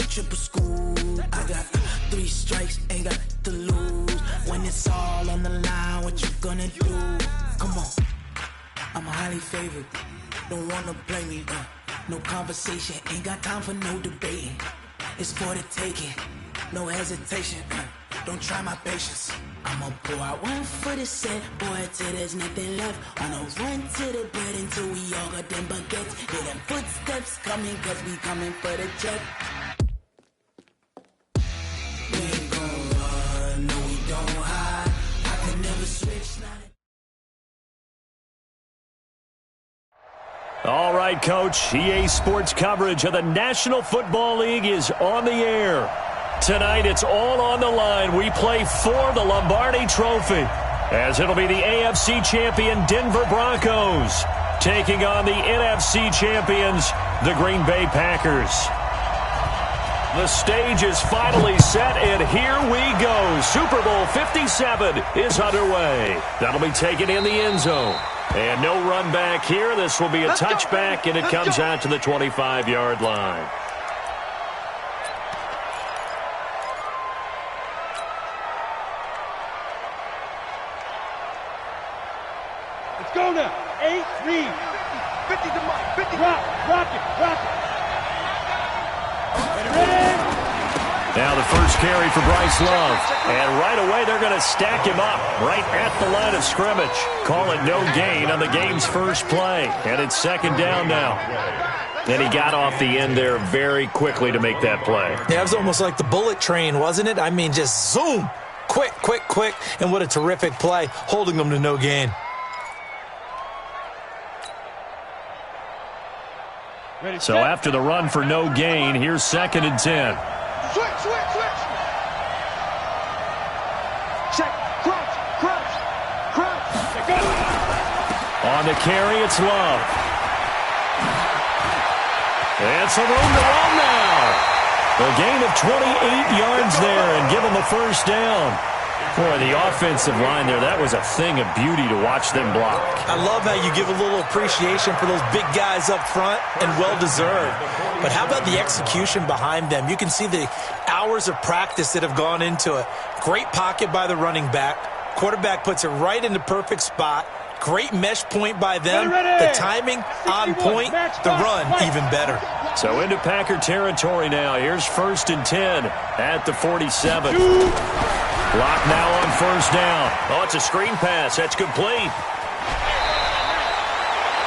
triple school. I got 3 strikes, ain't got to lose. When it's all on the line, what you gonna do? Come on, I'm highly favored. Don't wanna play me, no conversation, ain't got time for no debating. It's for the taking, no hesitation. Don't try my patience. I'ma pour out one for the set, boy, till there's nothing left. Wanna run to the bread until we all got them baguettes. Hear them footsteps coming, cause we coming for the jet. We ain't gon' run, no we don't hide. I can never switch now. All right, Coach, EA Sports coverage of the National Football League is on the air. Tonight, it's all on the line. We play for the Lombardi Trophy, as it'll be the AFC champion Denver Broncos taking on the NFC champions, the Green Bay Packers. The stage is finally set, and here we go. Super Bowl 57 is underway. That'll be taken in the end zone. And no run back here. This will be a touchback, and it comes out to the 25-yard line. Let's go now. 8, read. 50 to Mike. 50. Rock it. Ready? Now the first carry for Bryce Love. And right away they're going to stack him up right at the line of scrimmage. Call it no gain on the game's first play. And it's second down now. And he got off the end there very quickly to make that play. Yeah, it was almost like the bullet train, wasn't it? I mean, just zoom. Quick. And what a terrific play, holding them to no gain. So after the run for no gain, here's second and 10. Switch. Check. Crunch. On the carry, it's Love. And some room to run now. A gain of 28 yards there and give him the first down. Boy, the offensive line there, that was a thing of beauty to watch them block. I love how you give a little appreciation for those big guys up front, and well-deserved. But how about the execution behind them? You can see the hours of practice that have gone into it. Great pocket by the running back. Quarterback puts it right in the perfect spot. Great mesh point by them. The timing on point. The run even better. So into Packer territory now. Here's first and 10 at the 47. Block now on first down. Oh, it's a screen pass. That's complete.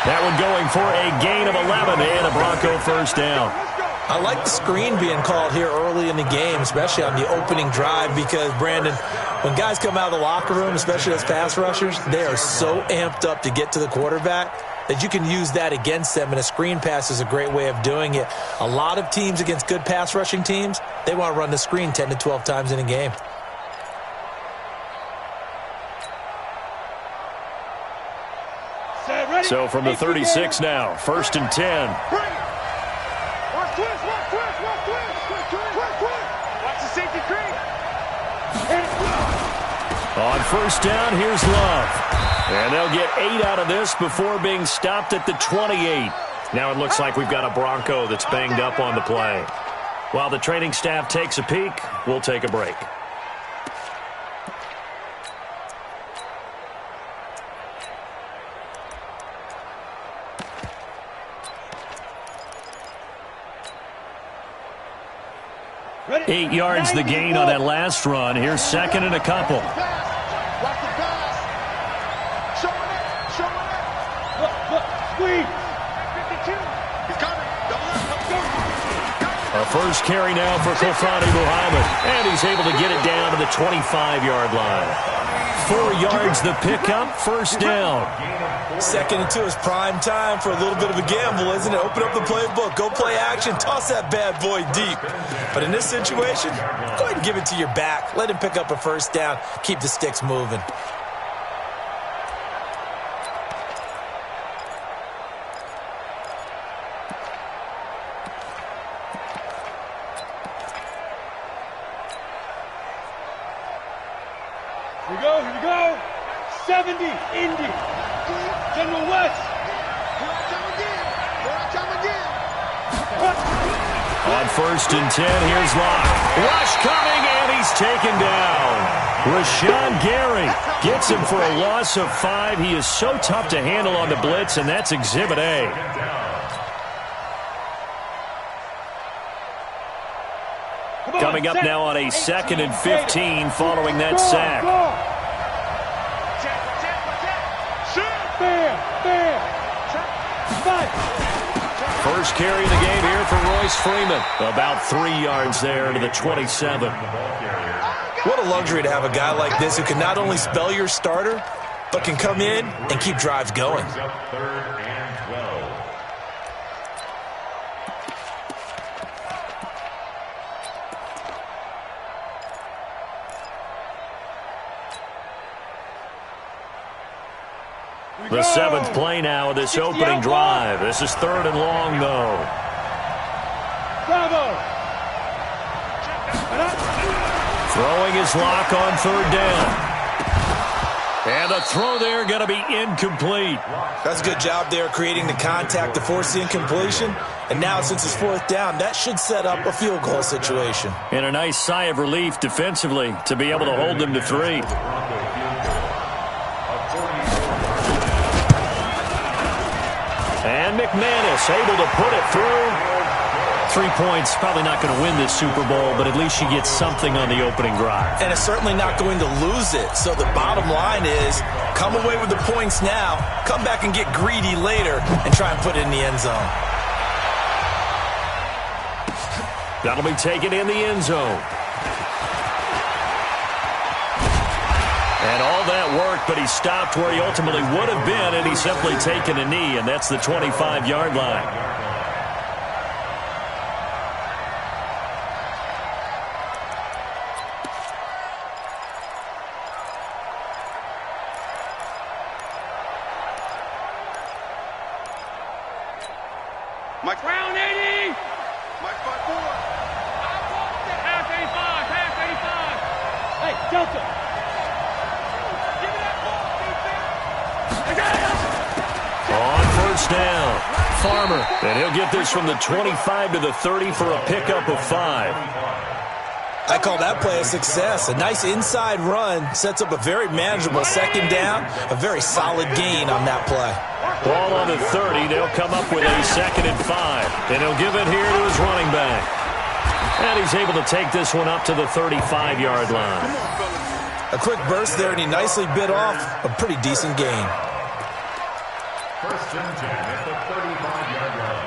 That one going for a gain of 11 and a Bronco first down. I like the screen being called here early in the game, especially on the opening drive, because, Brandon, when guys come out of the locker room, especially as pass rushers, they are so amped up to get to the quarterback that you can use that against them, and a screen pass is a great way of doing it. A lot of teams against good pass rushing teams, they want to run the screen 10 to 12 times in a game. So from the 36 now, first and 10. Watch the safety creep. On first down, here's Love. And they'll get 8 out of this before being stopped at the 28. Now it looks like we've got a Bronco that's banged up on the play. While the training staff takes a peek, we'll take a break. Ready? 8 yards the gain on that last run. Here's second and a couple. Watch the pass. Showing it. Look. Squeeze. 52. He's coming. Double up. Let's go. A first carry now for Kofani Muhammad. And he's able to get it down to the 25-yard line. 4 yards the pickup, first down. Second and 2 is prime time for a little bit of a gamble, isn't it? Open up the playbook, go play action, toss that bad boy deep. But in this situation, go ahead and give it to your back. Let him pick up a first down. Keep the sticks moving. Here we go. 70, Indy. General West. Here I come again. On 1st and 10, here's Locke. Rush coming, and he's taken down. Rashawn Gary gets him for a loss of 5. He is so tough to handle on the blitz, and that's Exhibit A. Coming up now on a 2nd and 15 following that sack. First carry of the game here for Royce Freeman. About 3 yards there to the 27. What a luxury to have a guy like this who can not only spell your starter, but can come in and keep drives going. The 7th play now of this opening drive. This is 3rd and long, though. Throwing his Lock on 3rd down. And the throw there going to be incomplete. That's a good job there creating the contact to force the incompletion. And now since it's 4th down, that should set up a field goal situation. And a nice sigh of relief defensively to be able to hold them to 3. And McManus able to put it through. 3 points, probably not going to win this Super Bowl, but at least she gets something on the opening drive. And it's certainly not going to lose it. So the bottom line is, come away with the points now, come back and get greedy later, and try and put it in the end zone. That'll be taken in the end zone. And all that work, but he stopped where he ultimately would have been, and he's simply taken a knee, and that's the 25-yard line. Mike Brown 80. Mike 5-4. Pass 85. Pass 85. Hey, Delta. Give me that ball, On 1st down, Farmer. And he'll get this from the 25 to the 30 for a pickup of 5. I call that play a success. A nice inside run sets up a very manageable 2nd down, a very solid gain on that play. Ball on the 30. They'll come up with a 2nd and 5. And he'll give it here to his running back. And he's able to take this one up to the 35-yard line. A quick burst there, and he nicely bit off a pretty decent gain. 1st and 10 at the 35-yard line.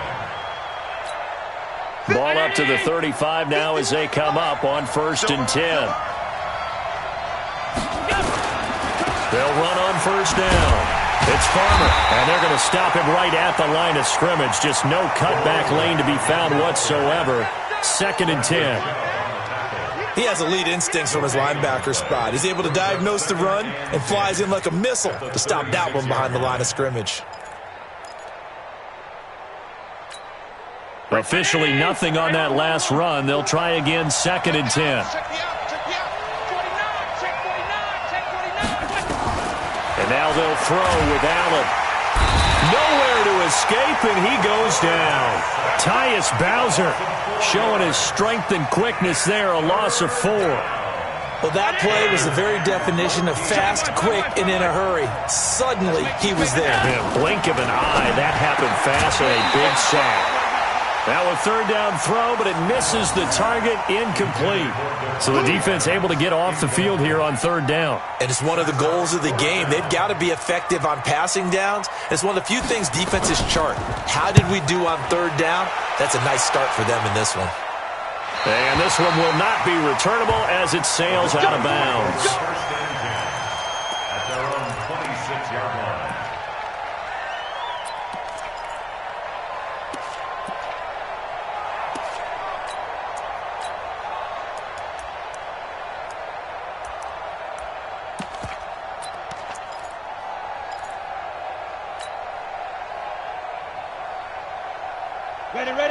Ball up to the 35 now as they come up on 1st and 10. They'll run on 1st down. It's Farmer, and they're going to stop him right at the line of scrimmage. Just no cutback lane to be found whatsoever. 2nd and 10. He has elite instincts from his linebacker spot. He's able to diagnose the run and flies in like a missile to stop that one behind the line of scrimmage. Officially nothing on that last run. They'll try again, 2nd and 10. And now they'll throw with Allen. Nowhere to escape, and he goes down. Tyus Bowser showing his strength and quickness there, a loss of 4. Well, that play was the very definition of fast, quick, and in a hurry. Suddenly, he was there. In a blink of an eye, that happened fast and a big sack. Now a 3rd down throw, but it misses the target, incomplete. So the defense able to get off the field here on 3rd down. And it's one of the goals of the game. They've got to be effective on passing downs. It's one of the few things defenses chart. How did we do on 3rd down? That's a nice start for them in this one. And this one will not be returnable as it sails out of bounds. At their own 26-yard line.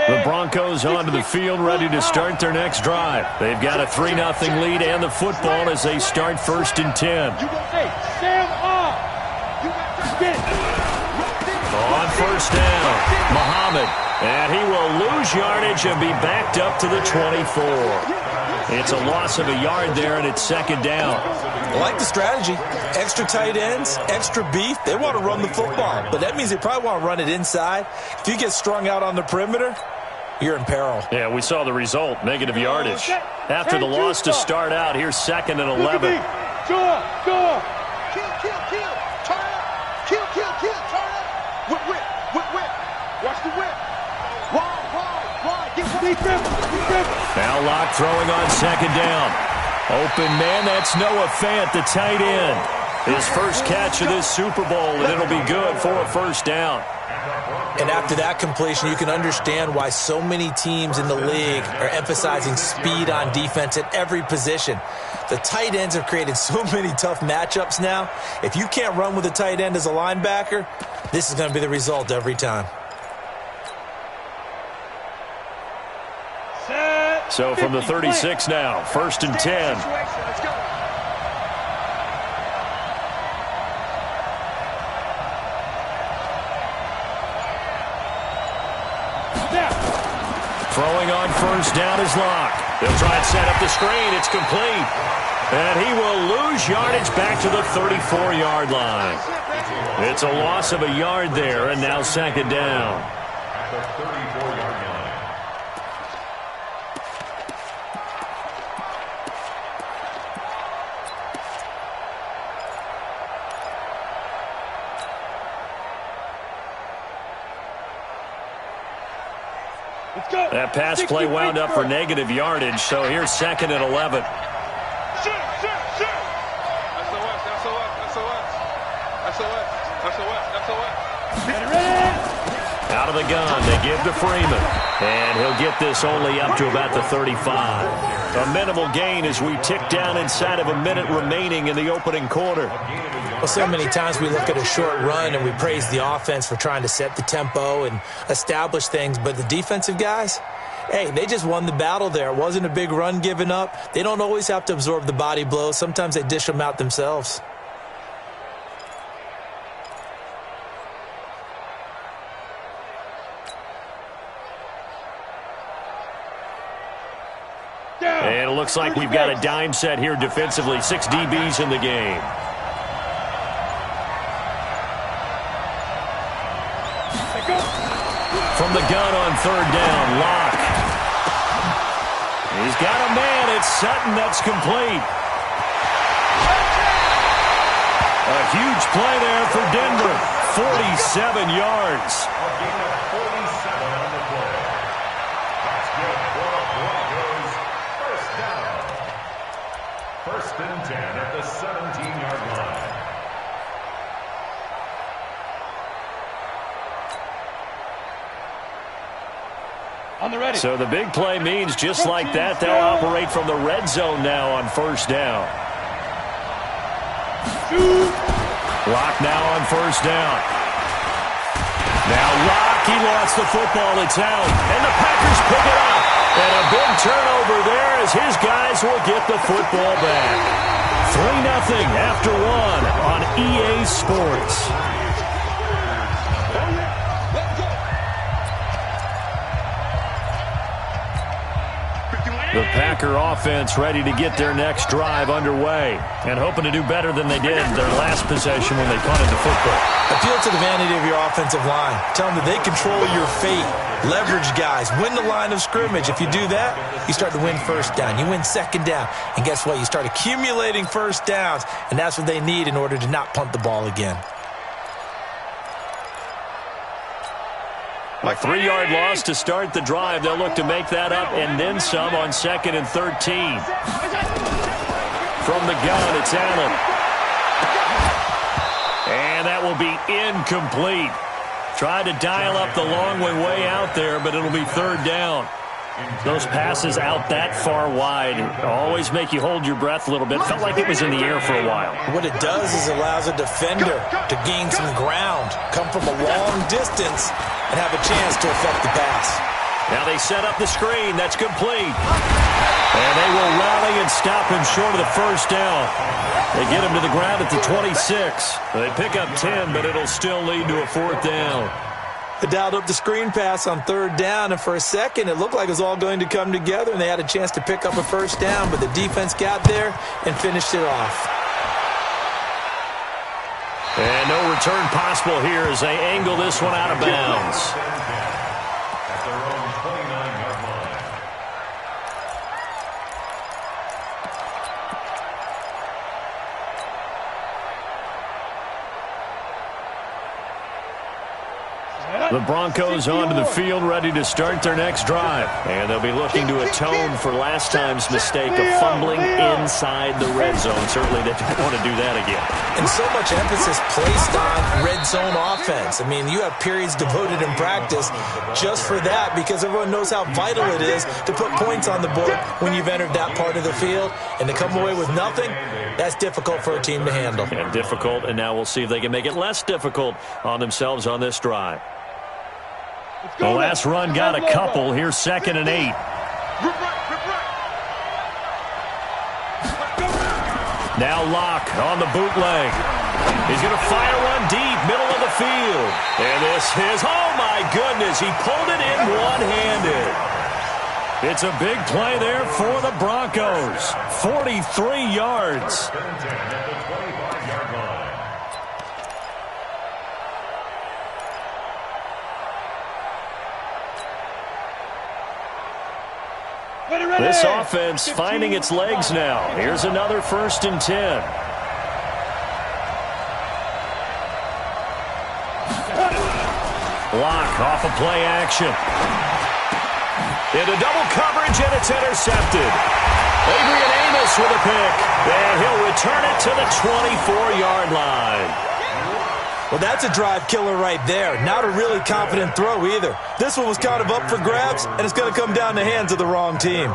The Broncos onto the field, ready to start their next drive. They've got a 3-0 lead and the football as they start 1st and 10. On 1st down, Muhammad And he will lose yardage and be backed up to the 24. It's a loss of a yard there, and it's second down. I like the strategy. Extra tight ends, extra beef. They want to run the football, but that means they probably want to run it inside. If you get strung out on the perimeter, you're in peril. Yeah, we saw the result, negative yardage. After the loss to start out, here's second and 11. Go. Kill. Turn up. Kill. Turn up. Whip. Watch the whip. Wide. Get Now Locke throwing on second down. Open man, that's Noah Fant, the tight end. His first catch of this Super Bowl, and it'll be good for a first down. And after that completion, you can understand why so many teams in the league are emphasizing speed on defense at every position. The tight ends have created so many tough matchups now. If you can't run with a tight end as a linebacker, this is going to be the result every time. So from the 36 now, first and 10. Let's go. Throwing on first down is Locke. They'll try and set up the screen. It's complete. And he will lose yardage back to the 34-yard line. It's a loss of a yard there, and now second down. At the 34-yard line. That pass play wound up for negative yardage, so here's second and 11. Out of the gun, they give to Freeman. And he'll get this only up to about the 35. A minimal gain as we tick down inside of a minute remaining in the opening quarter. Well, so many times we look at a short run and we praise the offense for trying to set the tempo and establish things, but the defensive guys, hey, they just won the battle there. It wasn't a big run given up. They don't always have to absorb the body blows. Sometimes they dish them out themselves. And it looks like we've got a dime set here defensively. 6 DBs in the game. From the gun on third down, Locke. He's got a man. It's Sutton. That's complete. A huge play there for Denver. 47 yards. A gain of 47 on the play. That's good for the Broncos. First down. First and 10 at the 17-yard line. So the big play means just like that, they'll operate from the red zone now on first down. Locke now on first down. Now Locke, he lost the football. It's out. And the Packers pick it up. And a big turnover there as his guys will get the football back. 3-0 after one on EA Sports. The Packer offense ready to get their next drive underway and hoping to do better than they did their last possession when they punted the football. Appeal to the vanity of your offensive line. Tell them that they control your fate. Leverage guys. Win the line of scrimmage. If you do that, you start to win first down. You win second down. And guess what? You start accumulating first downs, and that's what they need in order to not punt the ball again. A 3-yard loss to start the drive. They'll look to make that up and then some on second and 13. From the gun, it's Allen. And that will be incomplete. Tried to dial up the long way out there, but it'll be third down. Those passes out that far wide always make you hold your breath a little bit. Felt like it was in the air for a while. What it does is allows a defender to gain some ground, come from a long distance, and have a chance to affect the pass. Now they set up the screen. That's complete. And they will rally and stop him short of the first down. They get him to the ground at the 26. They pick up 10, but it'll still lead to a fourth down. They dialed up the screen pass on third down, and for a second it looked like it was all going to come together, and they had a chance to pick up a first down, but the defense got there and finished it off. And no return possible here as they angle this one out of bounds. At their own 29-yard line. The Broncos onto the field, ready to start their next drive. And they'll be looking to atone for last time's mistake of fumbling inside the red zone. Certainly they don't want to do that again. And so much emphasis placed on red zone offense. I mean, you have periods devoted in practice just for that because everyone knows how vital it is to put points on the board when you've entered that part of the field. And to come away with nothing, that's difficult for a team to handle. And difficult, and now we'll see if they can make it less difficult on themselves on this drive. The last run got a couple. Here's 2nd and 8. Now Locke on the bootleg. He's going to fire one deep, middle of the field. And this is, oh my goodness, he pulled it in one-handed. It's a big play there for the Broncos. 43 yards. This offense finding its legs now. Here's another 1st and 10. Locke off of play action. Into double coverage, and it's intercepted. Adrian Amos with a pick. And he'll return it to the 24-yard line. Well, that's a drive killer right there. Not a really confident throw either. This one was kind of up for grabs, and it's going to come down the hands of the wrong team.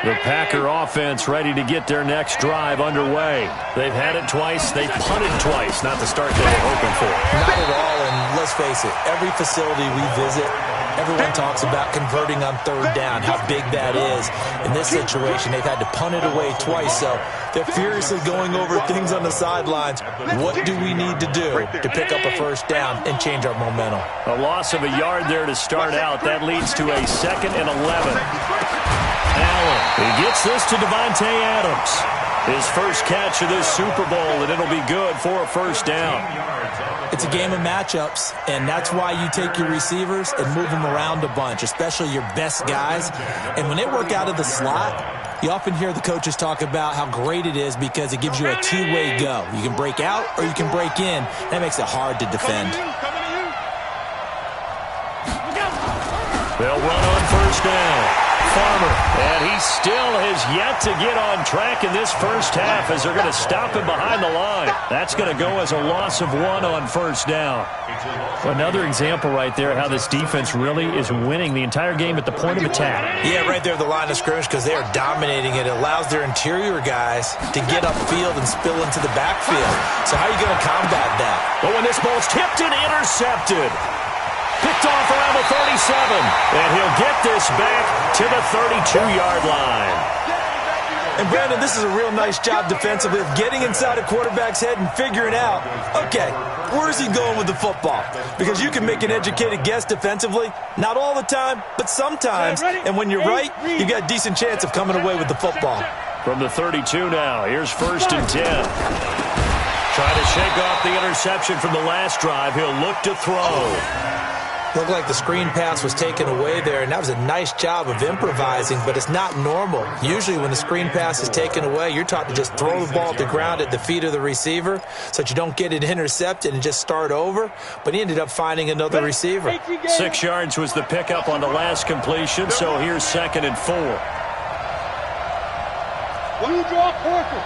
The Packer offense ready to get their next drive underway. They've had it twice. They've punted twice. Not the start they were hoping for. Not at all, and let's face it, every facility we visit, everyone talks about converting on third down, how big that is. In this situation, they've had to punt it away twice, so they're furiously going over things on the sidelines. What do we need to do to pick up a first down and change our momentum? A loss of a yard there to start out. That leads to a 2nd and 11. Allen, he gets this to Devontae Adams. His first catch of this Super Bowl, and it'll be good for a first down. It's a game of matchups, and that's why you take your receivers and move them around a bunch, especially your best guys. And when they work out of the slot, you often hear the coaches talk about how great it is because it gives you a two-way go. You can break out or you can break in. That makes it hard to defend. They'll run on first down. Farmer, and he still has yet to get on track in this first half as they're going to stop him behind the line. That's going to go as a loss of 1 on first down. Another example right there how this defense really is winning the entire game at the point of attack. Yeah, right there at the line of scrimmage because they are dominating it. It allows their interior guys to get upfield and spill into the backfield. So how are you going to combat that? But when this ball's tipped and intercepted. Picked off around the 37, and he'll get this back to the 32-yard line. And, Brandon, this is a real nice job defensively of getting inside a quarterback's head and figuring out, okay, where's he going with the football? Because you can make an educated guess defensively, not all the time, but sometimes. And when you're right, you got a decent chance of coming away with the football. From the 32 now, here's 1st and 10. Trying to shake off the interception from the last drive. He'll look to throw. Looked like the screen pass was taken away there, and that was a nice job of improvising, but it's not normal. Usually when the screen pass is taken away, you're taught to just throw the ball at the ground at the feet of the receiver so that you don't get it intercepted and just start over, but he ended up finding another receiver. 6 yards was the pickup on the last completion, so here's 2nd and 4. You draw Corker.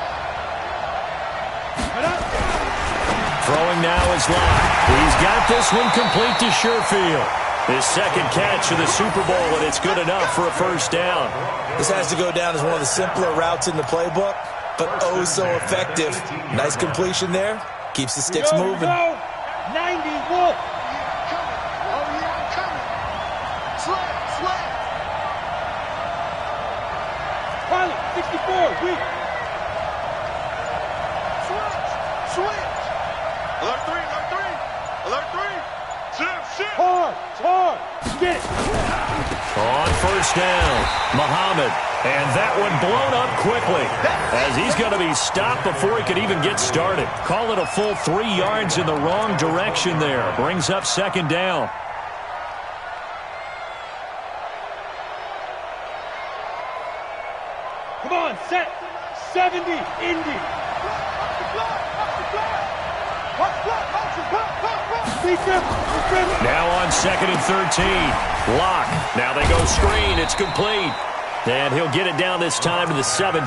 Throwing now is Locke. He's got this one complete to Sherfield. His second catch of the Super Bowl, and it's good enough for a first down. This has to go down as one of the simpler routes in the playbook, but oh so effective. Nice completion there. Keeps the sticks moving. 90 Wolf. Oh, yeah, coming. Slap. Pilot. 64, weak. Switch. Alert 3, alert 3. Alert 3. Shift. Hard. Get it. On first down, Muhammad. And that one blown up quickly as he's going to be stopped before he could even get started. Call it a full 3 yards in the wrong direction there. Brings up second down. Come on, set. 70, Indy. Now on second and 13. Lock. Now they go screen. It's complete. And he'll get it down this time to the 17.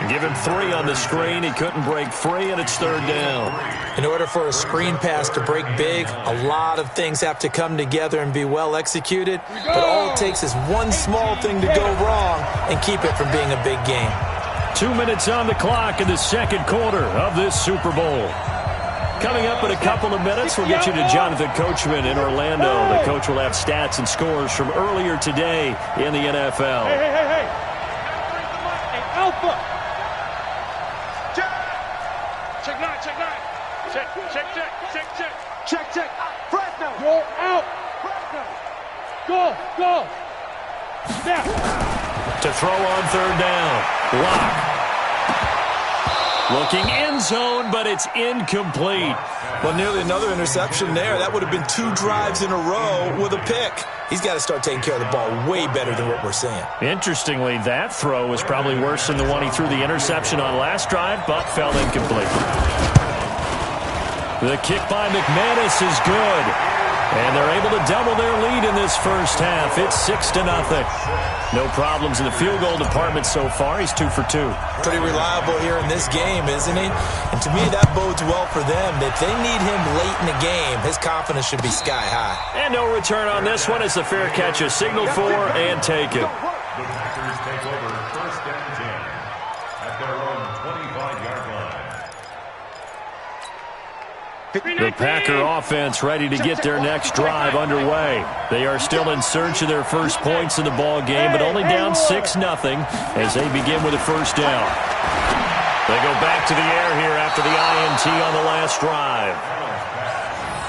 Give him 3 on the screen. He couldn't break free, and it's third down. In order for a screen pass to break big, a lot of things have to come together and be well executed. But all it takes is one small thing to go wrong and keep it from being a big game. 2 minutes on the clock in the second quarter of this Super Bowl. Coming up in a couple of minutes, we'll get you to Jonathan Coachman in Orlando. The coach will have stats and scores from earlier today in the NFL. Hey. Alpha. Check 9. Check. Fresno. Go out. Fresno. Go. Snap. To throw on third down. Lock. Looking end zone, but it's incomplete. Well, nearly another interception there. That would have been 2 drives in a row with a pick. He's got to start taking care of the ball way better than what we're seeing. Interestingly, that throw was probably worse than the one he threw the interception on last drive, but fell incomplete. The kick by McManus is good. And they're able to double their lead in this first half. It's 6-0. No problems in the field goal department so far. He's 2 for 2. Pretty reliable here in this game, isn't he? And to me, that bodes well for them. If they need him late in the game, his confidence should be sky high. And no return on this one as the fair catch is signaled for and taken. The Packers take over first and 10 at their own 25-yard line. The Packer offense ready to get their next drive underway. They are still in search of their first points in the ball game, but only down 6-0 as they begin with a first down. They go back to the air here after the INT on the last drive.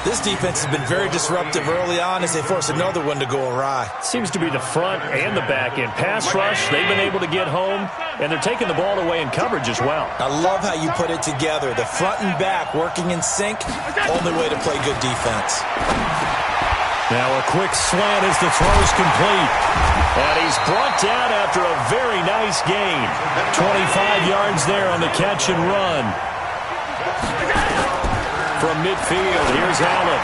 This defense has been very disruptive early on as they force another one to go awry. Seems to be the front and the back end. Pass rush, they've been able to get home, and they're taking the ball away in coverage as well. I love how you put it together. The front and back working in sync, only way to play good defense. Now a quick slant as the throw's complete. And he's brought down after a very nice gain. 25 yards there on the catch and run. From midfield, here's Allen.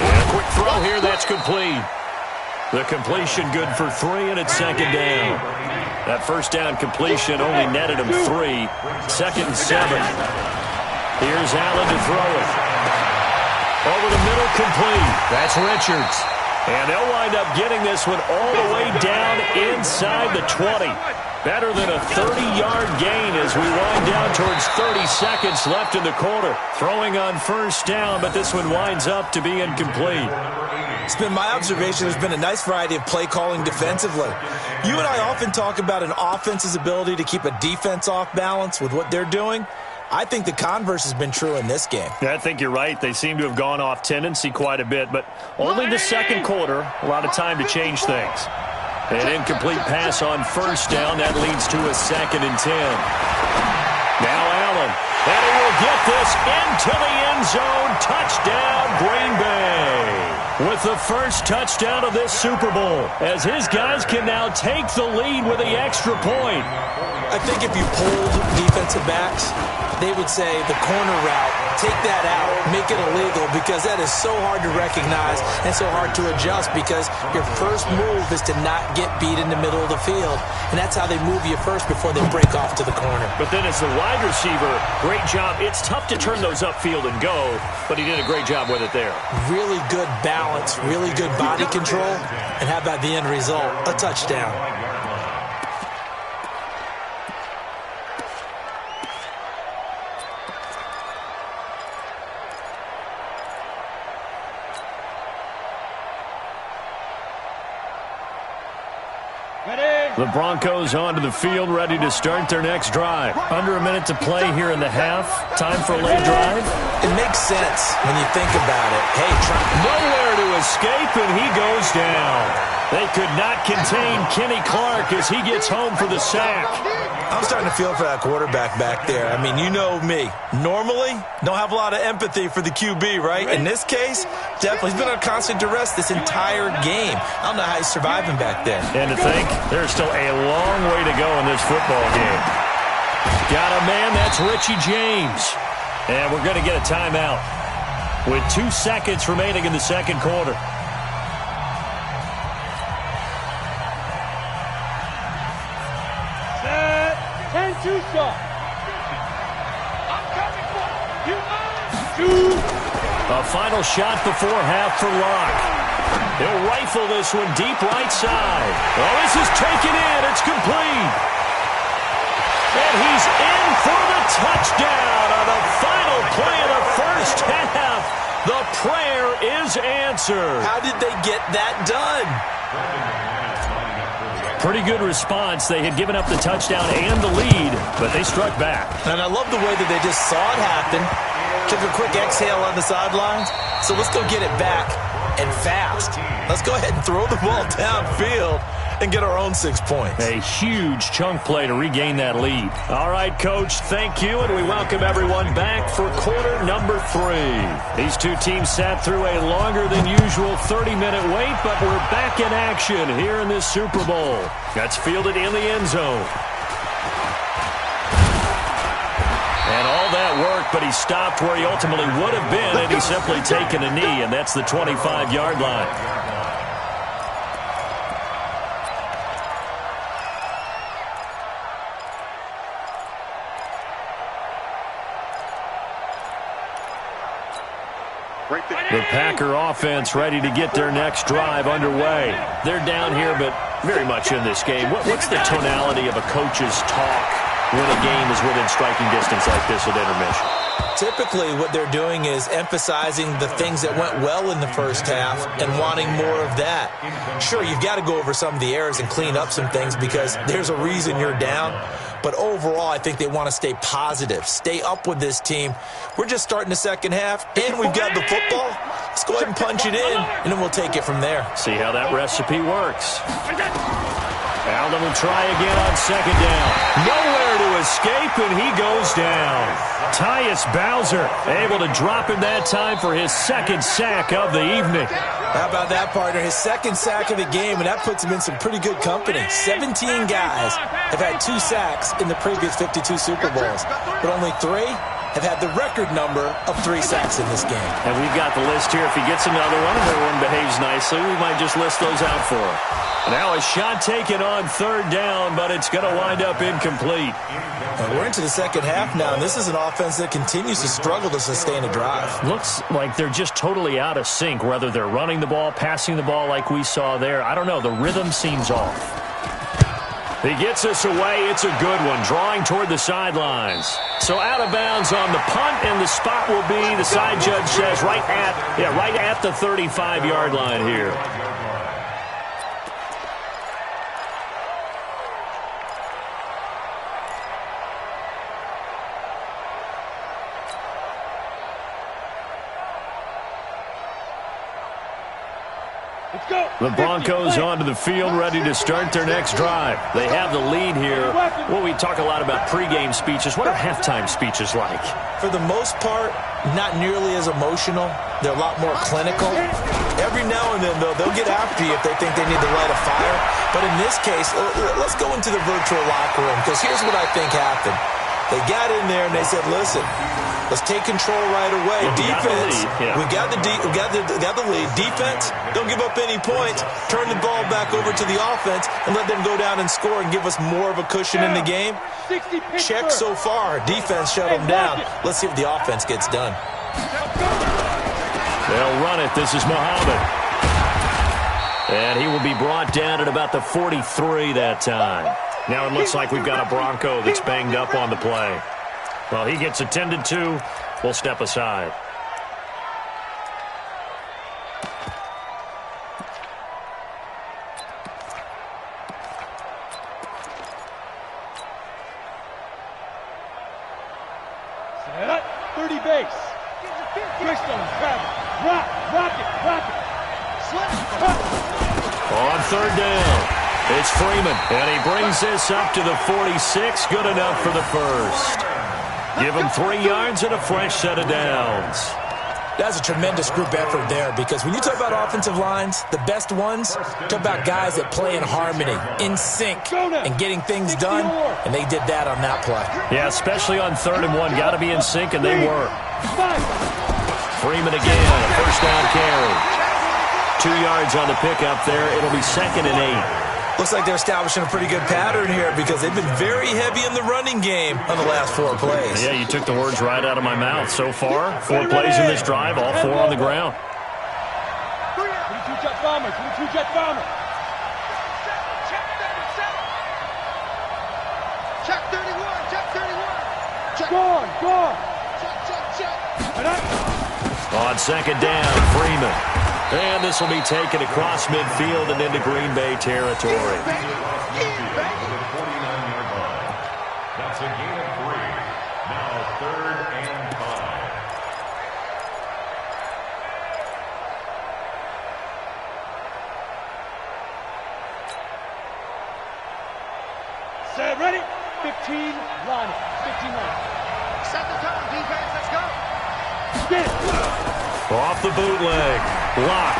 And a quick throw here, that's complete. The completion good for 3, and it's second down. That first down completion only netted him 3. Second and 7. Here's Allen to throw it. Over the middle, complete. That's Richards. And they'll wind up getting this one all the way down inside the 20. Better than a 30-yard gain as we wind down towards 30 seconds left in the quarter. Throwing on first down, but this one winds up to be incomplete. It's been my observation there's been a nice variety of play calling defensively. You and I often talk about an offense's ability to keep a defense off balance with what they're doing. I think the converse has been true in this game. Yeah, I think you're right. They seem to have gone off tendency quite a bit, but only the second quarter, a lot of time to change things. An incomplete pass on first down. That leads to a second and 10. Now Allen. And he will get this into the end zone. Touchdown, Green Bay. With the first touchdown of this Super Bowl, as his guys can now take the lead with the extra point. I think if you polled defensive backs, they would say the corner route, take that out, make it illegal, because that is so hard to recognize and so hard to adjust, because your first move is to not get beat in the middle of the field. And that's how they move you first before they break off to the corner. But then as the wide receiver, great job. It's tough to turn those upfield and go, but he did a great job with it there. Really good balance, really good body control, and how about the end result? A touchdown. Ready? The Broncos onto the field, ready to start their next drive. Under a minute to play here in the half. Time for a late drive. It makes sense when you think about it. Hey, nowhere to escape, and he goes down. They could not contain Kenny Clark as he gets home for the sack. I'm starting to feel for that quarterback back there. I mean, you know me. Normally, don't have a lot of empathy for the QB, right? In this case, definitely. He's been on constant duress this entire game. I don't know how he's surviving back there. And to think, there's still a long way to go in this football game. Got a man, that's Richie James. And we're going to get a timeout with 2 seconds remaining in the second quarter. Two shot. I'm coming for you. A final shot before half for Locke. He'll rifle this one deep right side. Oh, this is taken in. It's complete. And he's in for the touchdown on the final play of the first half. The prayer is answered. How did they get that done? Pretty good response. They had given up the touchdown and the lead, but they struck back. And I love the way that they just saw it happen, took a quick exhale on the sidelines. So let's go get it back and fast. Let's go ahead and throw the ball downfield and get our own 6 points. A huge chunk play to regain that lead. All right, Coach, thank you, and we welcome everyone back for quarter number 3. These two teams sat through a longer than usual 30-minute wait, but we're back in action here in this Super Bowl. That's fielded in the end zone. And all that work, but he stopped where he ultimately would have been, and he's simply taken a knee, and that's the 25-yard line. The Packer offense ready to get their next drive underway. They're down here, but very much in this game. What's the tonality of a coach's talk when a game is within striking distance like this at intermission? Typically, what they're doing is emphasizing the things that went well in the first half and wanting more of that. Sure, you've got to go over some of the errors and clean up some things because there's a reason you're down. But overall, I think they want to stay positive, stay up with this team. We're just starting the second half, and we've got the football. Let's go ahead and punch it in, and then we'll take it from there. See how that recipe works. Alden will try again on second down. Nowhere to escape, and he goes down. Tyus Bowser able to drop him that time for his second sack of the evening. How about that, partner? His second sack of the game, and that puts him in some pretty good company. 17 guys have had 2 sacks in the previous 52 Super Bowls, but only 3 have had the record number of 3 sacks in this game. And we've got the list here. If he gets another one and everyone behaves nicely, we might just list those out for him. Now a shot taken on third down, but it's going to wind up incomplete. We're into the second half now, and this is an offense that continues to struggle to sustain a drive. Looks like they're just totally out of sync, whether they're running the ball, passing the ball like we saw there. I don't know. The rhythm seems off. He gets us away. It's a good one, drawing toward the sidelines. So out of bounds on the punt, and the spot will be, the side judge says, right at the 35-yard line here. The Broncos onto the field, ready to start their next drive. They have the lead here. Well, we talk a lot about pregame speeches. What are halftime speeches like? For the most part, not nearly as emotional. They're a lot more clinical. Every now and then, though, they'll get after you if they think they need to light a fire. But in this case, let's go into the virtual locker room, because here's what I think happened. They got in there and they said, listen, let's take control right away. Defense, we got the lead. Defense, don't give up any points. Turn the ball back over to the offense and let them go down and score and give us more of a cushion in the game. Check so far. Defense shut them down. Let's see if the offense gets done. They'll run it. This is Muhammad. And he will be brought down at about the 43 that time. Now it looks like we've got a Bronco that's banged up on the play. Well, he gets attended to. We'll step aside. On third down, it's Freeman, and he brings this up to the 46. Good enough for the first. Give him 3 yards and a fresh set of downs. That's a tremendous group effort there, because when you talk about offensive lines, the best ones, talk about guys that play in harmony, in sync, and getting things done, and they did that on that play. Yeah, especially on 3rd and 1. Got to be in sync, and they were. Freeman again, a first down carry. 2 yards on the pickup there. It'll be 2nd and 8. Looks like they're establishing a pretty good pattern here, because they've been very heavy in the running game on the last 4 plays. Yeah, you took the words right out of my mouth. So far, 4 plays in this drive, all 4 on the ground. 22 jet bomber, 22 jet bomber. Check 31, check 31. Check. Gone. Check. On 2nd down, Freeman. And this will be taken across midfield and into Green Bay territory. That's a gain of 3. Now 3rd and 5. Set, ready? 15, line it. 15 line. Set the tone, defense, let's go. Get it. Off the bootleg. Lock.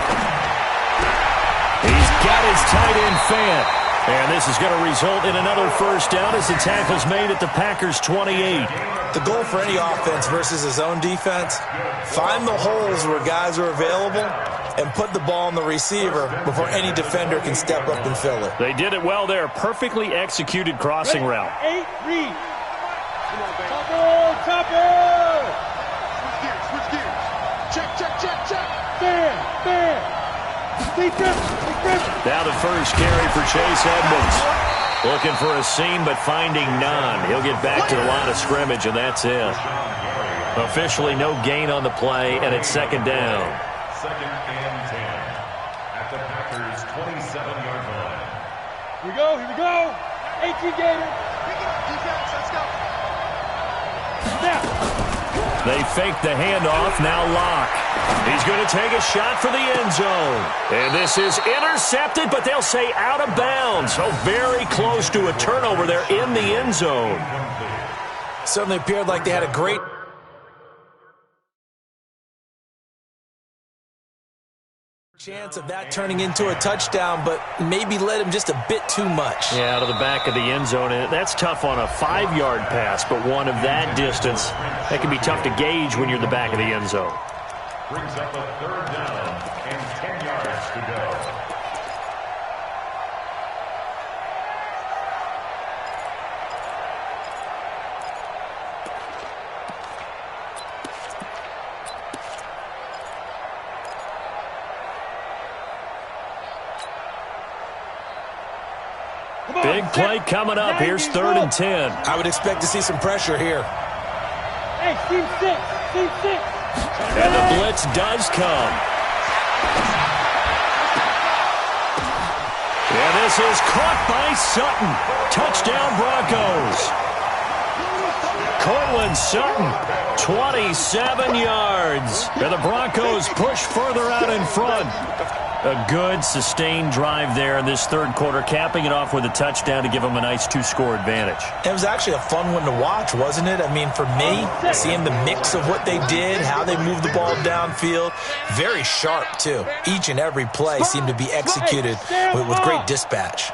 He's got his tight end Fant. And this is going to result in another first down as the tackle's made at the Packers' 28. The goal for any offense versus his own defense, find the holes where guys are available and put the ball on the receiver before any defender can step up and fill it. They did it well there. Perfectly executed crossing route. 8, read. Topper. Switch gears. Check. Bam. Now the first carry for Chase Edmonds. Looking for a seam, but finding none. He'll get back to the line of scrimmage, and that's it. Officially no gain on the play, and it's 2nd down. 2nd and 10 at the Packers' 27-yard line. Here we go. 18 Gator. Defense, let's go. Now. They fake the handoff, now Lock. He's going to take a shot for the end zone. And this is intercepted, but they'll say out of bounds. So very close to a turnover there in the end zone. Certainly appeared like they had a great chance of that turning into a touchdown, but maybe led him just a bit too much. Yeah, out of the back of the end zone. And that's tough on a 5-yard pass, but one of that distance, that can be tough to gauge when you're in the back of the end zone. Brings up a 3rd down and 10 yards to go. Big play coming up. Here's 3rd and 10. I would expect to see some pressure here. Hey, team 6. And the blitz does come. And this is caught by Sutton. Touchdown Broncos. Cortland Sutton, 27 yards. And the Broncos push further out in front. A good, sustained drive there in this 3rd quarter, capping it off with a touchdown to give them a nice 2-score advantage. It was actually a fun one to watch, wasn't it? I mean, for me, seeing the mix of what they did, how they moved the ball downfield, very sharp, too. Each and every play seemed to be executed with great dispatch.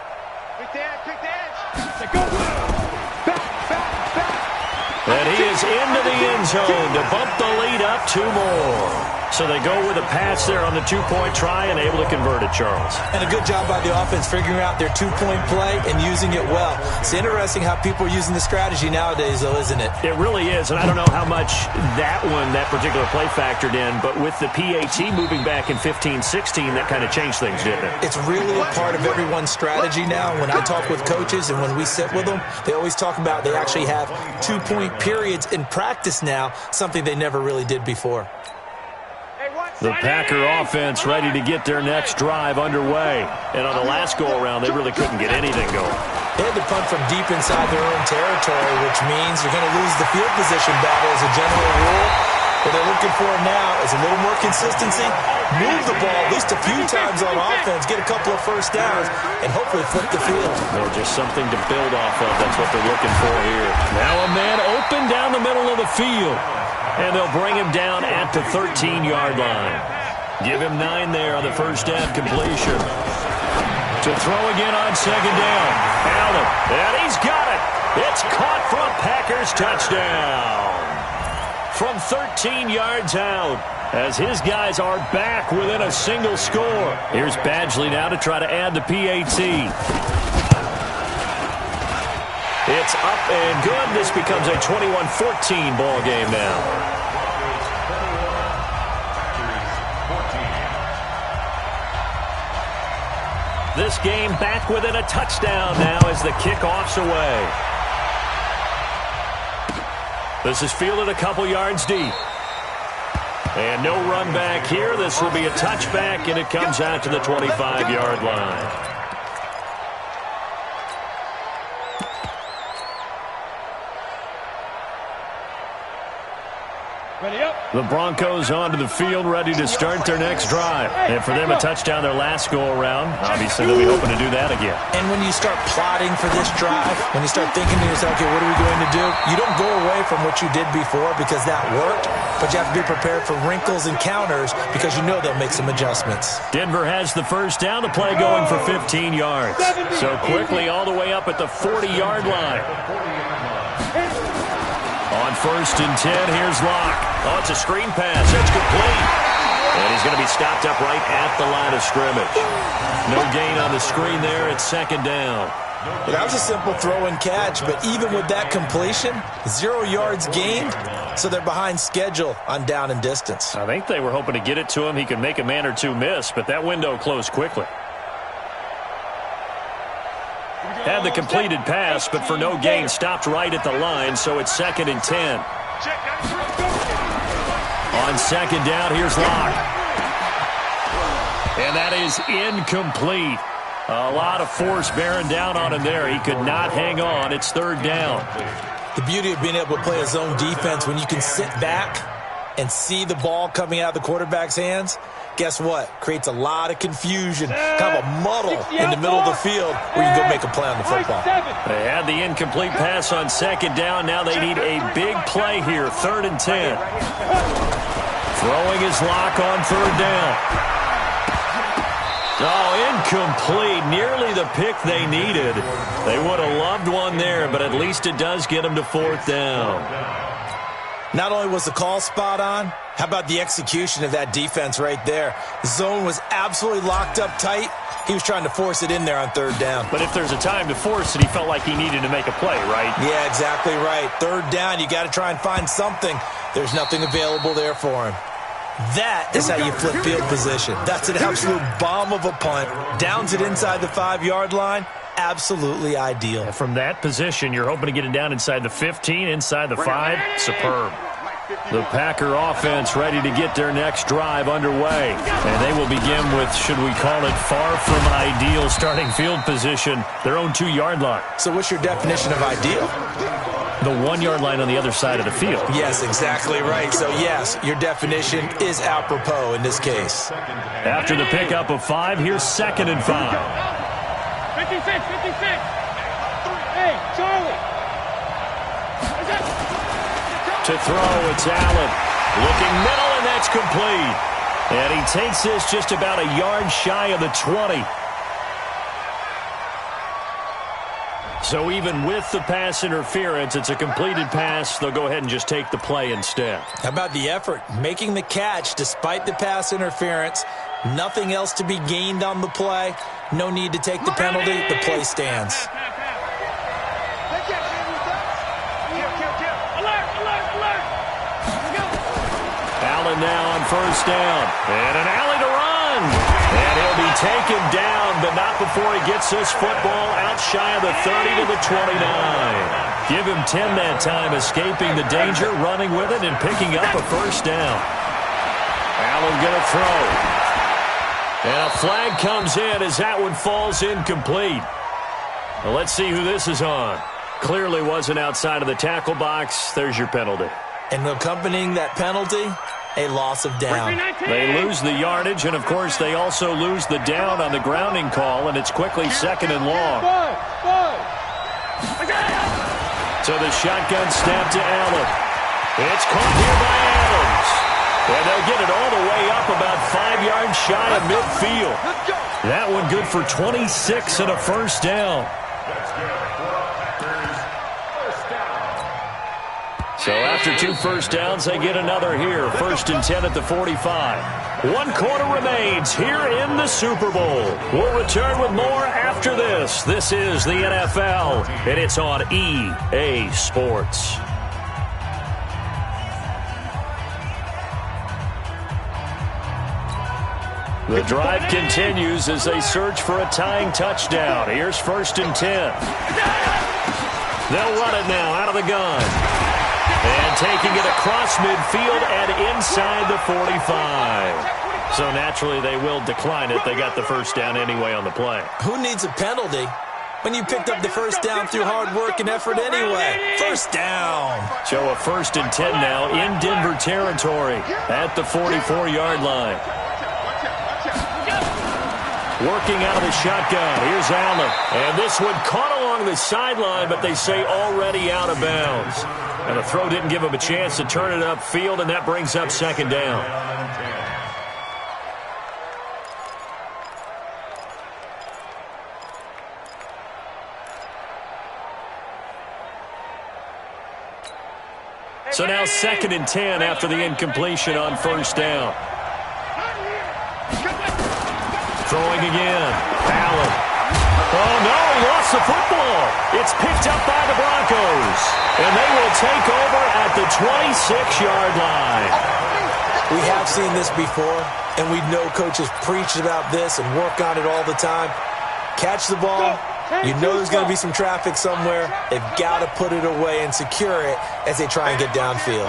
And he is into the end zone to bump the lead up 2 more. So they go with a pass there on the 2-point try and able to convert it, Charles. And a good job by the offense figuring out their 2-point play and using it well. It's interesting how people are using the strategy nowadays, though, isn't it? It really is, and I don't know how much that particular play factored in, but with the PAT moving back in 15-16, that kind of changed things, didn't it? It's really a part of everyone's strategy now. When I talk with coaches and when we sit with them, they always talk about they actually have 2-point periods in practice now, something they never really did before. The Packer offense ready to get their next drive underway. And on the last go-around, they really couldn't get anything going. They had to punt from deep inside their own territory, which means you're going to lose the field position battle as a general rule. What they're looking for now is a little more consistency, move the ball at least a few times on offense, get a couple of first downs, and hopefully flip the field. Or just something to build off of. That's what they're looking for here. Now a man open down the middle of the field. And they'll bring him down at the 13-yard line. Give him 9 there on the first down completion. To throw again on second down. Allen, and he's got it. It's caught for a Packers touchdown. From 13 yards out, as his guys are back within a single score. Here's Badgley now to try to add the PAT. It's up and good. This becomes a 21-14 ball game now. This game back within a touchdown now as the kickoff's away. This is fielded a couple yards deep. And no run back here. This will be a touchback, and it comes out to the 25-yard line. The Broncos onto the field, ready to start their next drive. And for them, a touchdown their last go-around. Obviously, they'll be hoping to do that again. And when you start plotting for this drive, when you start thinking to yourself, okay, what are we going to do? You don't go away from what you did before because that worked, but you have to be prepared for wrinkles and counters because you know they'll make some adjustments. Denver has the first down, the play going for 15 yards. So quickly all the way up at the 40-yard line. On first and 10, here's Locke. Oh, it's a screen pass. It's complete. And he's going to be stopped up right at the line of scrimmage. No gain on the screen there. It's second down. Well, that was a simple throw and catch, but even with that completion, 0 yards gained, so they're behind schedule on down and distance. I think they were hoping to get it to him. He could make a man or two miss, but that window closed quickly. Had the completed pass, but for no gain, stopped right at the line, so it's second and 10. On second down, here's Locke. And that is incomplete. A lot of force bearing down on him there. He could not hang on. It's third down. The beauty of being able to play a zone defense when you can sit back and see the ball coming out of the quarterback's hands, guess what? Creates a lot of confusion, kind of a muddle in the middle of the field where you can go make a play on the football. They had the incomplete pass on second down. Now they need a big play here, third and 10. Throwing his Lock on third down. Oh, incomplete. Nearly the pick they needed. They would have loved one there, but at least it does get them to fourth down. Not only was the call spot on, how about the execution of that defense right there? The zone was absolutely locked up tight. He was trying to force it in there on third down. But if there's a time to force it, he felt like he needed to make a play, right? Yeah, exactly right. Third down, you got to try and find something. There's nothing available there for him. That is how you flip field position. That's an absolute bomb of a punt. Downs it inside the 5-yard line. Absolutely ideal. And from that position, you're hoping to get it down inside the 15, inside the 5. Superb. The Packer offense ready to get their next drive underway. And they will begin with, should we call it, far from ideal starting field position, their own 2-yard line. So what's your definition of ideal? The 1-yard line on the other side of the field. Yes, exactly right. So, yes, your definition is apropos in this case. After the pickup of 5, here's second and 5. 56. Hey, Charlie. To throw, it's Allen. Looking middle, and that's complete. And he takes this just about a yard shy of the 20. So even with the pass interference, it's a completed pass. They'll go ahead and just take the play instead. How about the effort? Making the catch despite the pass interference. Nothing else to be gained on the play. No need to take the penalty. The play stands. Allen now on first down. And an alley to run. And he'll be taken down, but not before he gets this football out shy of the 30 to the 29. Give him 10 that time, escaping the danger, running with it, and picking up a first down. Allen going to throw. And a flag comes in as that one falls incomplete. Well, let's see who this is on. Clearly wasn't outside of the tackle box. There's your penalty. And accompanying that penalty, a loss of down. They lose the yardage, and, of course, they also lose the down on the grounding call, and it's quickly 2nd and long. So the shotgun snap to Allen. It's caught here by Adams. And they'll get it all the way up about 5 yards shy of midfield. That one good for 26 and a first down. So after 2 first downs, they get another here. 1st and 10 at the 45. 1 quarter remains here in the Super Bowl. We'll return with more after this. This is the NFL, and it's on EA Sports. The drive continues as they search for a tying touchdown. Here's 1st and 10. They'll run it now out of the gun. And taking it across midfield and inside the 45. So naturally they will decline it. They got the first down anyway on the play. Who needs a penalty when you picked up the first down through hard work and effort anyway? First down. So a 1st and 10 now in Denver territory at the 44-yard line. Working out of the shotgun. Here's Allen. And this one caught along the sideline, but they say already out of bounds. And the throw didn't give him a chance to turn it upfield, and that brings up 2nd down. So now 2nd and 10 after the incompletion on first down. Throwing again. Allen. Oh, no, he lost the football. It's picked up by the Broncos. And they will take over at the 26-yard line. We have seen this before, and we know coaches preach about this and work on it all the time. Catch the ball. You know there's going to be some traffic somewhere. They've got to put it away and secure it as they try and get downfield.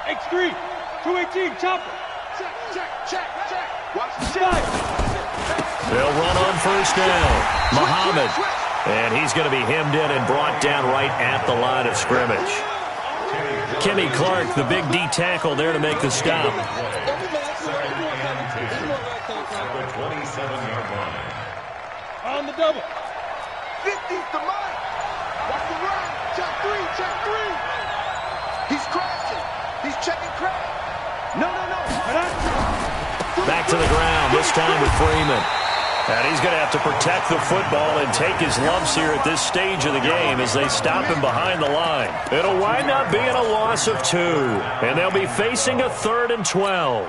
X3, 218, chopper. Check. Watch the shot. They'll run on first down. Muhammad. And he's going to be hemmed in and brought down right at the line of scrimmage. Kenny Clark, the big D tackle there to make the stop. On the double. 50's the mark. Watch the run. Check three. He's crashing. He's checking crash. No. Back to the ground, this time with Freeman. And he's going to have to protect the football and take his lumps here at this stage of the game as they stop him behind the line. It'll wind up being a loss of 2. And they'll be facing a 3rd and 12.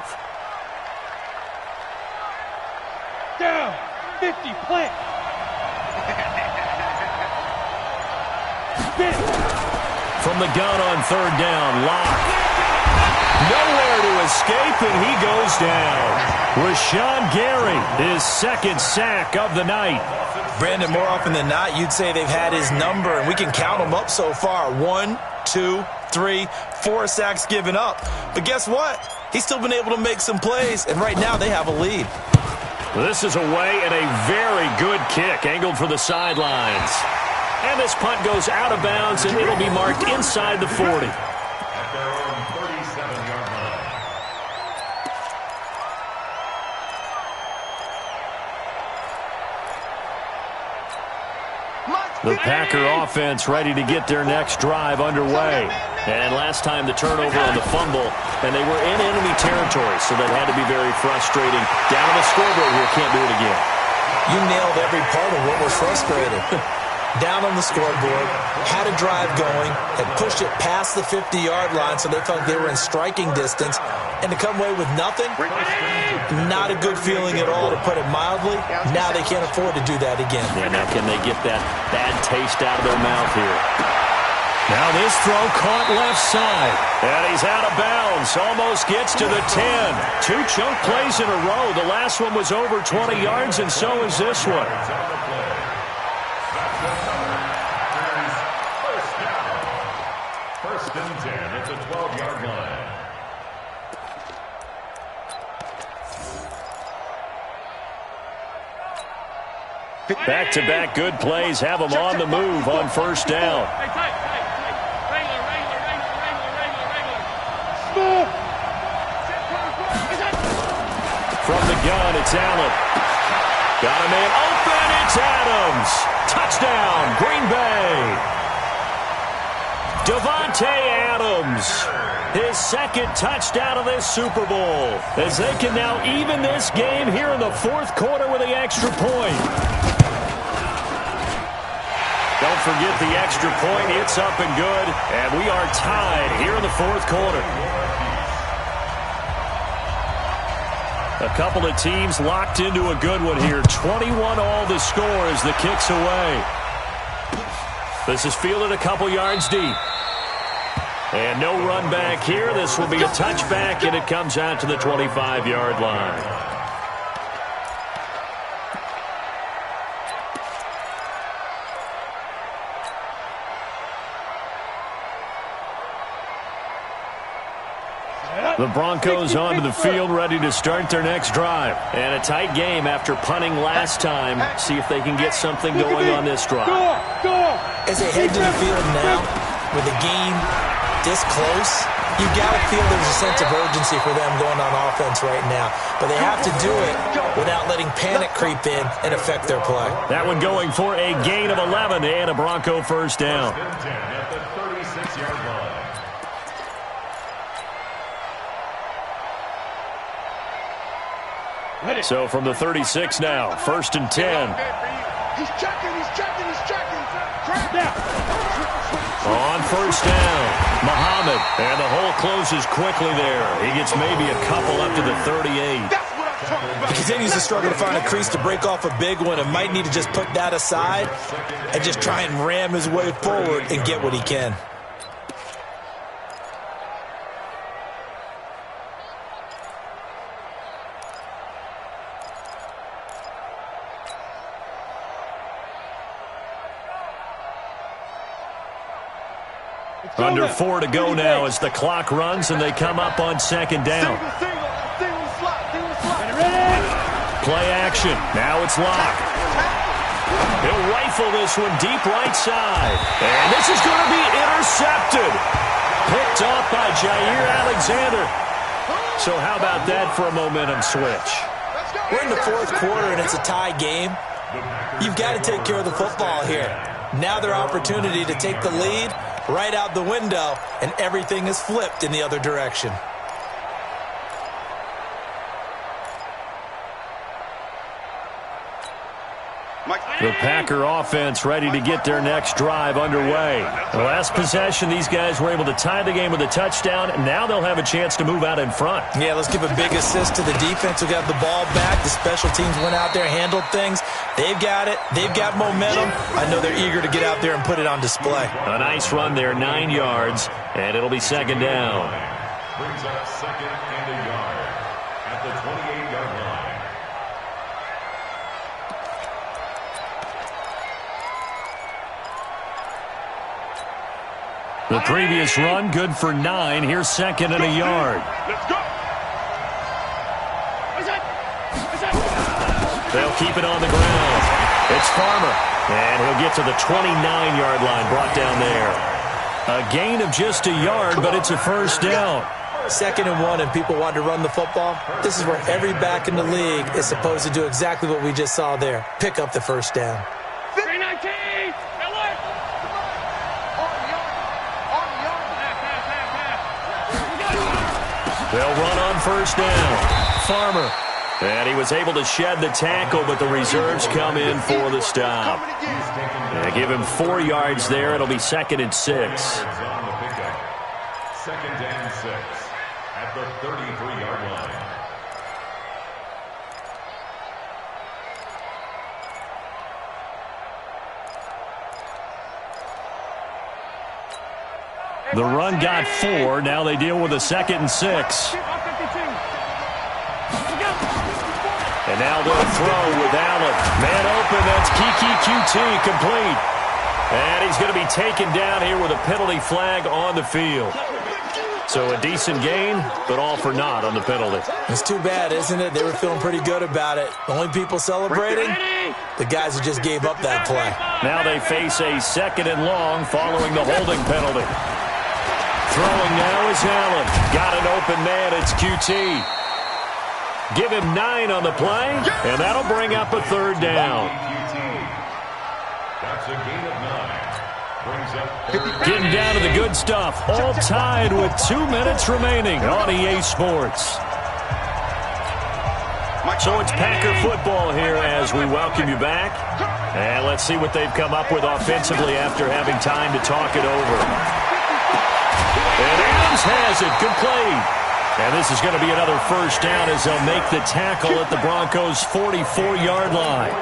Down. 50, plant. From the gun on 3rd down, Locke. Nowhere to escape, and he goes down. Rashawn Gary, his 2nd sack of the night. Brandon, more often than not, you'd say they've had his number, and we can count them up so far. 1, 2, 3, 4 sacks given up. But guess what? He's still been able to make some plays, and right now they have a lead. This is away and a very good kick, angled for the sidelines. And this punt goes out of bounds, and it'll be marked inside the 40. The Packer offense ready to get their next drive underway. And last time the turnover on the fumble, and they were in enemy territory, so that had to be very frustrating. Down on the scoreboard here, can't do it again. You nailed every part of what was frustrating. Down on the scoreboard, had a drive going, had pushed it past the 50-yard line so they felt they were in striking distance, and to come away with nothing, not a good feeling at all, to put it mildly. Now they can't afford to do that again. Yeah, now can they get that bad taste out of their mouth here? Now this throw caught left side, and he's out of bounds, almost gets to the 10. 2 chunk plays in a row. The last one was over 20 yards, and so is this one. First and 10 at the 12-yard line. Back-to-back good plays have them on the move on first down. From the gun, it's Allen. Got a man open, it's Adams. Touchdown, Green Bay. Davante Adams, his second touchdown of this Super Bowl, as they can now even this game here in the fourth quarter with the extra point. Don't forget the extra point. It's up and good, and we are tied here in the fourth quarter. A couple of teams locked into a good one here. 21 all the score as the kick's away. This is fielded a couple yards deep. And no run back here. This will be a touchback, and it comes out to the 25-yard line. The Broncos onto the field, ready to start their next drive. And a tight game after punting last time. See if they can get something going on this drive. As they head to the field now, with the game this close, you got to feel there's a sense of urgency for them going on offense right now. But they have to do it without letting panic creep in and affect their play. That one going for a gain of 11 and a Bronco first down. First and 10 at the 36-yard line. So from the 36 now, first and 10. He's checking. On first down, Muhammad. And the hole closes quickly there. He gets maybe a couple up to the 38. He continues to struggle to find a crease to break off a big one and might need to just put that aside and just try and ram his way forward and get what he can. Under 4 to go now as the clock runs and they come up on second down. Play action. Now it's locked. He'll rifle this one deep right side. And this is going to be intercepted. Picked off by Jair Alexander. So how about that for a momentum switch? We're in the fourth quarter and it's a tie game. You've got to take care of the football here. Now their opportunity to take the lead right out the window, and everything is flipped in the other direction. The Packer offense ready to get their next drive underway. The last possession, these guys were able to tie the game with a touchdown. Now they'll have a chance to move out in front. Yeah, let's give a big assist to the defense who got the ball back. The special teams went out there, handled things. They've got it. They've got momentum. I know they're eager to get out there and put it on display. A nice run there, 9 yards, and it'll be second down. Brings up second and a yard at the 28-yard line. The previous run, good for 9. Here's second and a yard. Let's go. They'll keep it on the ground. It's Farmer, and he'll get to the 29-yard line, brought down there. A gain of just a yard, but it's a first down. Second and 1, and people want to run the football. This is where every back in the league is supposed to do exactly what we just saw there. Pick up the first down. 319. They'll run on first down. Farmer. And he was able to shed the tackle, but the reserves come in for the stop. They give him 4 yards there. It'll be second and 6. Second and 6 at the 33-yard line. The run got 4. Now they deal with a second and 6. And now they'll throw with Allen. Man open, that's Kiki QT complete. And he's going to be taken down here with a penalty flag on the field. So a decent gain, but all for naught on the penalty. It's too bad, isn't it? They were feeling pretty good about it. The only people celebrating, the guys who just gave up that play. Now they face a 2nd and long following the holding penalty. Throwing now is Allen. Got an open man. It's QT. Give him 9 on the play, and that'll bring up a 3rd down. That's a gain of 9. Brings up Getting down to the good stuff. All tied with 2 minutes remaining on EA Sports. So it's Packer football here as we welcome you back. And let's see what they've come up with offensively after having time to talk it over. And Adams has it. Good play. And this is going to be another 1st down as they'll make the tackle at the Broncos' 44-yard line.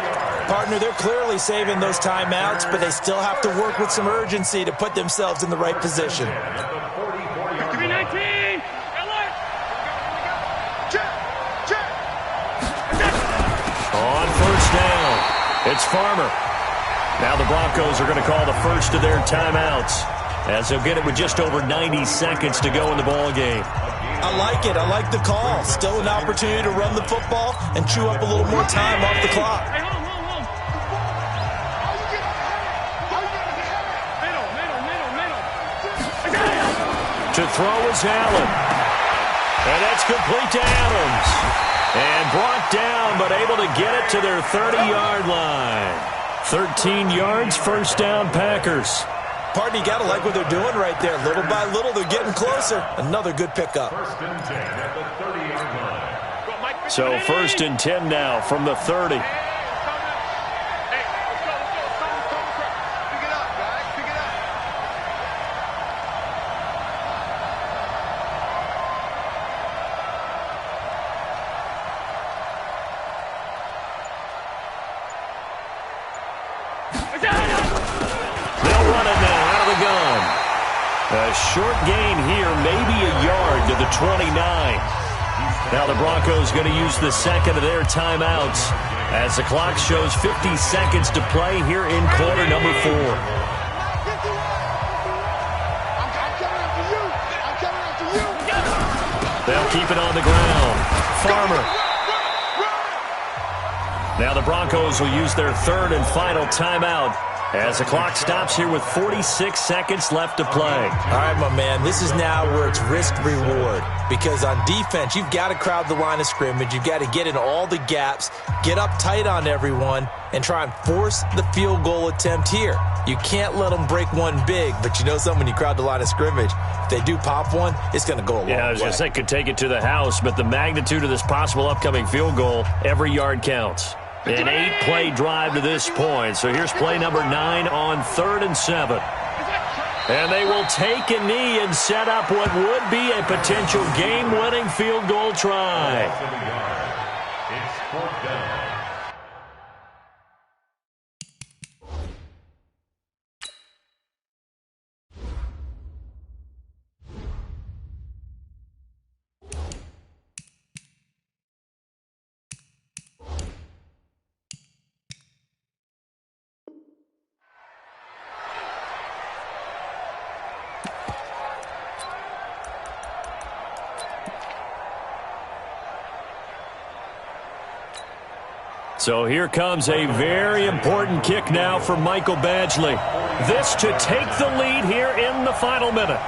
Partner, they're clearly saving those timeouts, but they still have to work with some urgency to put themselves in the right position. On 1st down, it's Farmer. Now the Broncos are going to call the first of their timeouts as they'll get it with just over 90 seconds to go in the ball game. I like it. I like the call. Still an opportunity to run the football and chew up a little more time off the clock. To throw is Allen. And that's complete to Adams. And brought down, but able to get it to their 30-yard line. 13 yards, 1st down, Packers. Partner, you got to like what they're doing right there. Little by little, they're getting closer. Another good pickup. 1st and 10 at the 30-yard line. So 1st and 10 now from the 30. A short gain here, maybe a yard to the 29. Now the Broncos going to use the 2nd of their timeouts as the clock shows 50 seconds to play here in quarter number 4. They'll keep it on the ground. Farmer. Now the Broncos will use their 3rd and final timeout as the clock stops here with 46 seconds left to play. All right, my man, this is now where it's risk-reward. Because on defense, you've got to crowd the line of scrimmage. You've got to get in all the gaps, get up tight on everyone, and try and force the field goal attempt here. You can't let them break one big, but you know something, when you crowd the line of scrimmage, if they do pop one, it's going to go a long way. Yeah, I was going to say, could take it to the house, but the magnitude of this possible upcoming field goal, every yard counts. An 8-play drive to this point. So here's play number 9 on 3rd and 7. And they will take a knee and set up what would be a potential game-winning field goal try. It's 4th down. So here comes a very important kick now for Michael Badgley. This to take the lead here in the final minute.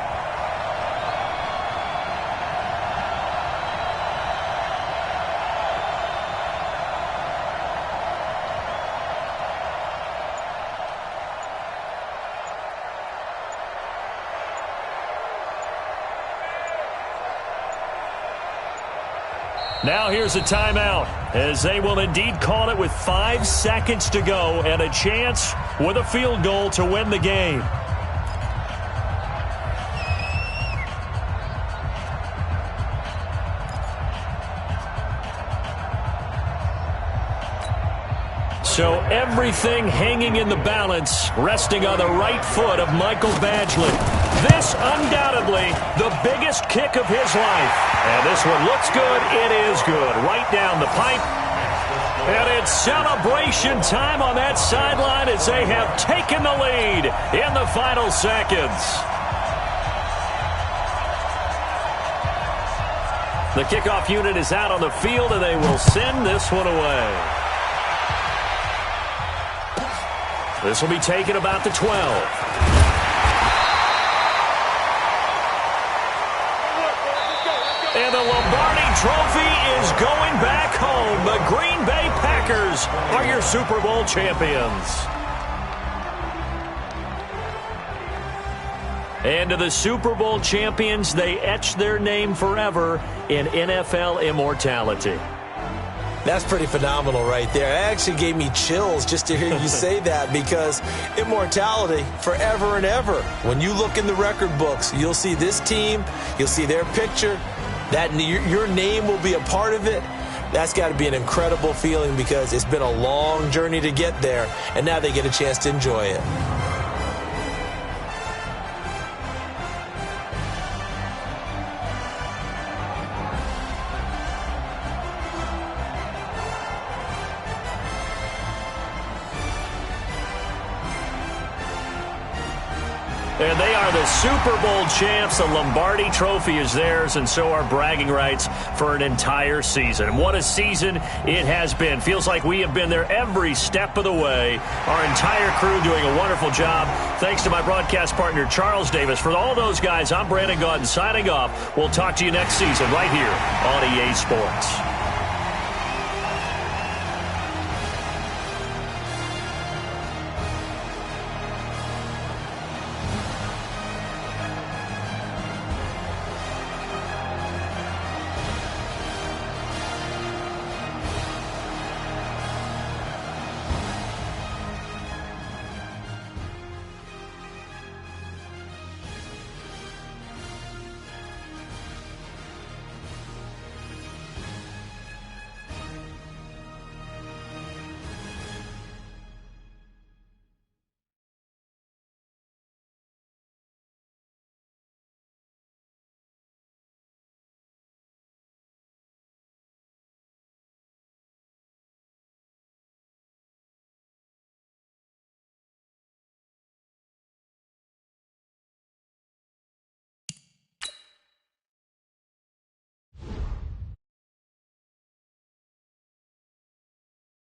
Now here's a timeout, as they will indeed call it with 5 seconds to go and a chance with a field goal to win the game. So everything hanging in the balance, resting on the right foot of Michael Badgley. This undoubtedly the biggest kick of his life. And this one looks good. It is good. Right down the pipe. And it's celebration time on that sideline as they have taken the lead in the final seconds. The kickoff unit is out on the field, and they will send this one away. This will be taken about the 12. And the Lombardi Trophy is going back home. The Green Bay Packers are your Super Bowl champions. And to the Super Bowl champions, they etch their name forever in NFL immortality. That's pretty phenomenal right there. It actually gave me chills just to hear you say that, because immortality forever and ever. When you look in the record books, you'll see this team, you'll see their picture, that your name will be a part of it. That's got to be an incredible feeling, because it's been a long journey to get there, and now they get a chance to enjoy it. And they are the Super Bowl champs. The Lombardi Trophy is theirs, and so are bragging rights for an entire season. What a season it has been. Feels like we have been there every step of the way. Our entire crew doing a wonderful job. Thanks to my broadcast partner, Charles Davis. For all those guys, I'm Brandon Gaudin signing off. We'll talk to you next season right here on EA Sports.